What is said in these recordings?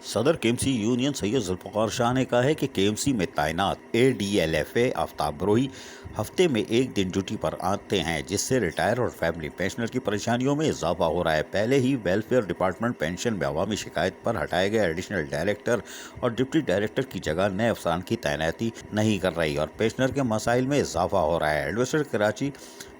सदर KMC union Syed Zulfikar Shah ने कहा है कि केएमसी में तैनात एडीएलएफए आफ्ताब बरोही हफ्ते में एक दिन ड्यूटी पर आते हैं, जिससे रिटायर और फैमिली पेंशनर की परेशानियों में इजाफा हो रहा है। पहले ही वेलफेयर डिपार्टमेंट पेंशन में अवामी शिकायत पर हटाए गए एडिशनल डायरेक्टर और डिप्टी डायरेक्टर की जगह नए अफसरान की तैनाती नहीं कर रही और पेंशनर के मसाइल में इजाफा हो रहा है। एडमिनिस्ट्रेटर कराची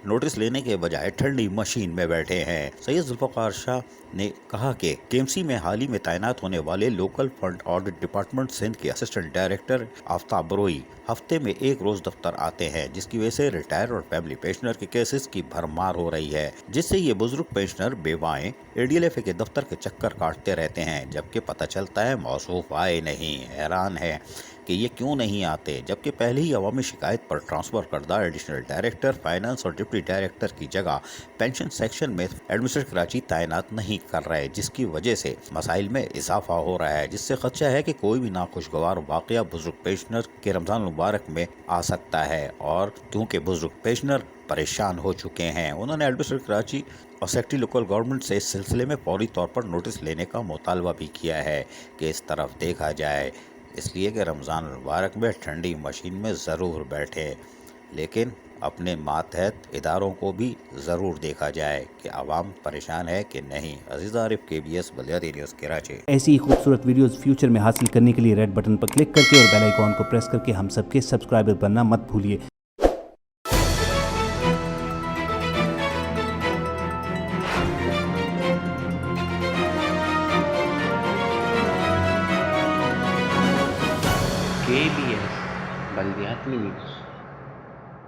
नोटिस लेने के बजाय ठंडी मशीन में बैठे हैं। सैयद जुल्फकार शाह ने कहा कि केएमसी में हाल ही में तैनात होने वाले local fund audit department Sindh के असिस्टेंट डायरेक्टर आफ्ताब बरोही हफ्ते में एक रोज दफ्तर आते हैं, जिसकी वजह से रिटायर और फैमिली पेंशनर के केसेस की भरमार हो रही है, जिससे ये बुजुर्ग पेंशनर बेवाएं एडीएलएफए के दफ्तर के चक्कर काटते रहते हैं, जबकि पता चलता है मौसूफ आए नहीं। हैरान है कि ये क्यों नहीं आते, जबकि पहले ही अवामी शिकायत पर ट्रांसफर करदा एडिशनल डायरेक्टर फाइनेंस और डिप्टी डायरेक्टर की जगह पेंशन सेक्शन में एडमिनिस्ट्रेटर कराची तैनात नहीं कर रहे, जिसकी वजह से मसाइल में इजाफा हो रहा है, जिससे खदशा है कि कोई भी नाखुशगवार वाकया बुजुर्ग पेंशनर के रमजान मुबारक में आ सकता है। और क्योंकि बुजुर्ग पेंशनर परेशान हो चुके हैं, उन्होंने एडमिनिस्ट्रेटर कराची और सेक्रेटरी लोकल गवर्नमेंट से इस सिलसिले में फौरी तौर पर नोटिस लेने का मुतालबा भी किया है कि इस तरफ देखा जाए, इसलिए कि रमज़ान मुबारक में ठंडी मशीन में ज़रूर बैठे, लेकिन अपने मातहत इदारों को भी ज़रूर देखा जाए कि आवाम परेशान है कि नहीं। अजीज़ आरिफ, KBS बलियादी न्यूज़ कराची। ऐसी ही खूबसूरत वीडियोस फ्यूचर में हासिल करने के लिए रेड बटन पर क्लिक करके और बेल आइकॉन को प्रेस करके हम सबके सब्सक्राइबर बनना मत भूलिए।